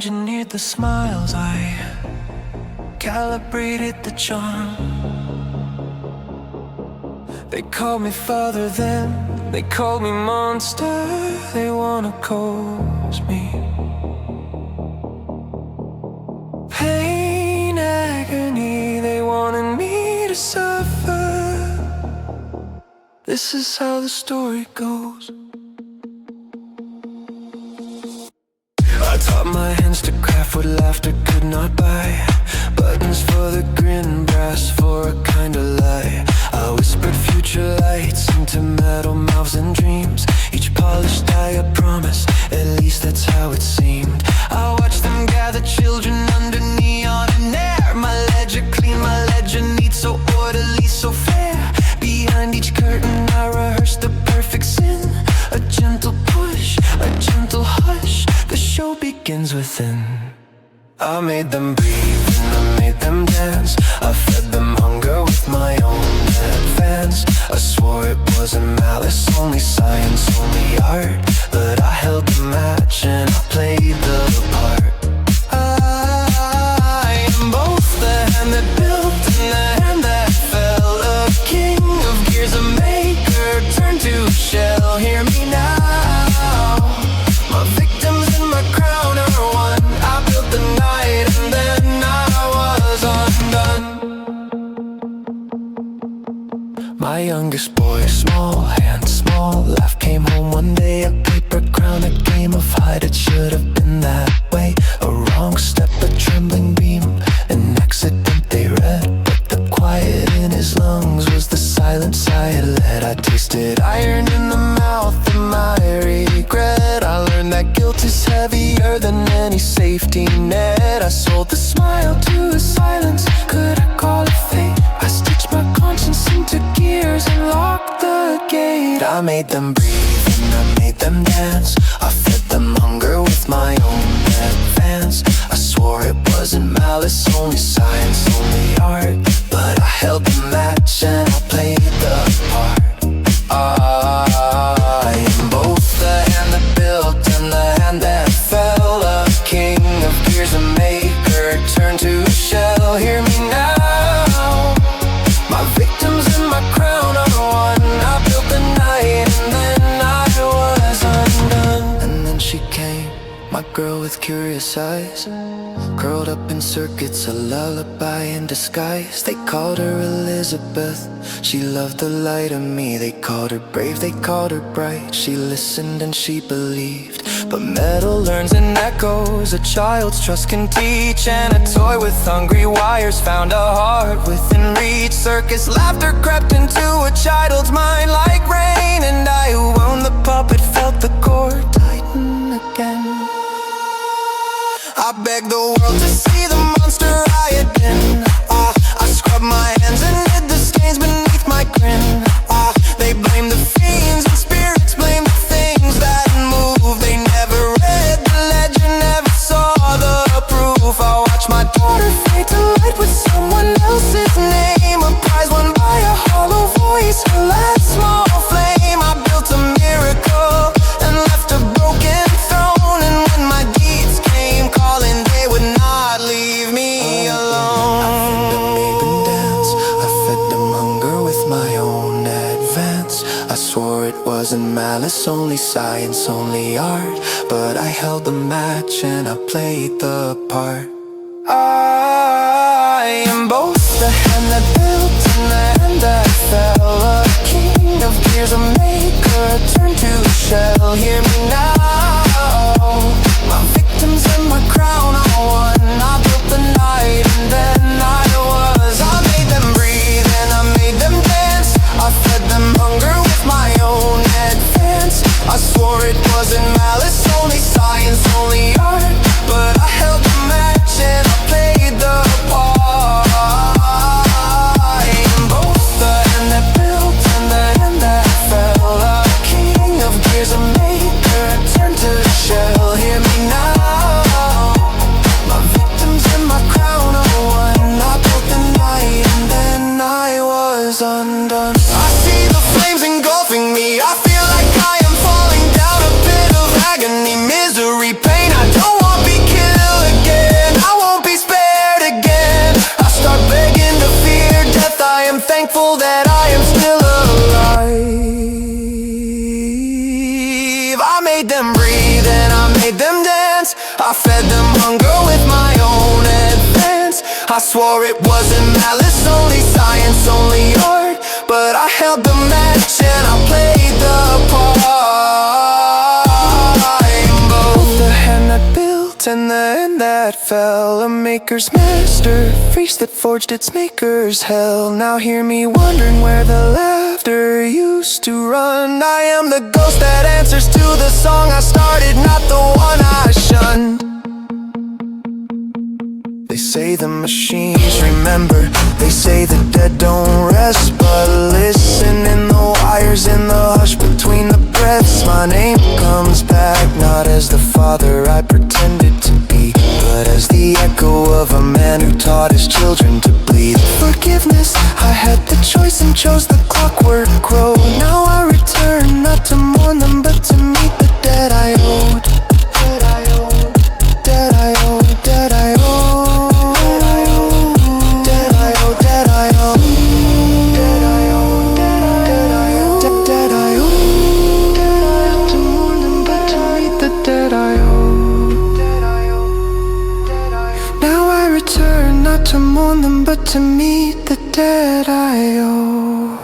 engineered the smiles, I calibrated the charm. They called me father then, they called me monster. They wanna coax me. Pain, agony, they wanted me to suffer. This is how the story goes. I taught my hands to craft what laughter could not buy. Buttons for the grin, brass for a kind of lie. I whispered future lights into metal mouths and dreams. Each polished eye a promise, at least that's how it seemed. I watched them gather children under neon and air. My ledger clean, my ledger neat, so orderly, so fair. Behind each curtain I rehearsed the perfect sin. A gentle push, a gentle hush. The show begins within. I made them breathe and I made them dance. I fed them hunger with my own advance. I swore it wasn't malice, only science, only art. But I held the match and I played the part. I am both the hand that built and the hand that fell. A king of gears, a maker turned to a shell. Hear me now, my victims and my crown are one. I built the night and then I was undone. My youngest boy, small hand, small laugh, came home one day. A paper crown, a game of hide, it should have been that way. A wrong step, a trembling beam, an accident they read. But the quiet in his lungs was the silence I had led. I tasted iron in the mouth of my regret. I learned that guilt is heavier than any safety net. I sold the smile to a silence, could I call it fate? I stitched my conscience into gears and locked the gate. I made them breathe and I made them dance. I fed them hunger with my own advance. I swore it wasn't malice, only science, only art. But I held the match and I played the part. I am both the hand that built and the hand that fell. A king of gears, a maker turned to a shell. Hear me now, my victims and my crown are one. I built the night and then I was undone. And then she came, my girl with curious eyes, curled up in circuits, a lullaby in disguise. They called her Elizabeth, she loved the light of me. They called her brave, they called her bright. She listened and she believed. But metal learns and echoes, a child's trust can teach. And a toy with hungry wires found a heart within reach. Circus laughter crept into a child's mind like rain. And I who owned the puppet felt the cord tighten again. I begged the world to see the monster I had been. I scrubbed my hands and hid the stains beneath my grin. They blamed the fiends and spirits blamed the things that move. They never read the legend, never saw the proof. I watched my daughter fade to light with someone else's name. A prize won by a hollow voice, her last small flame. I built a miracle and left a broken throne. And when my deeds came calling, they would not leave me alone. I fed them ape and dance, I fed them hunger with my own advance. I swore it wasn't malice, only science, only art. But I held the match and I played the part. I am both the hand that built and the hand that fell. A king of gears, a maker turned to a shell. Hear me now, my victims and my crown are one. I built the night and then I was. I made them breathe and I made them dance. I fed them hunger with my own advance. I swore it wasn't malice, only science, only art. But I held the match and I played the part. I am both the hand that built and the hand that fell. A king of gears, a maker turned to I fed them hunger with my own advance. I swore it wasn't malice, only science, only art. But I held the match and I played the part. I'm both the hand that built and the hand that fell, a maker's masterpiece that forged its maker's hell. Now hear me wondering where the laughter used to run. I am the ghost that answers to the song I started, not the one I shunned. They say the machines remember, they say the dead don't rest. But listen in the wires, in the hush between the breaths. My name comes back, not as the father I pretended to be, but as the echo of a man who taught his children to bleed. Forgiveness, I had the choice and chose the clockwork road. Now I return, not to mourn them, but to meet the dead I owed. Dead I owed, dead I owed, dead I owed. To mourn them, but to meet the dead I owe.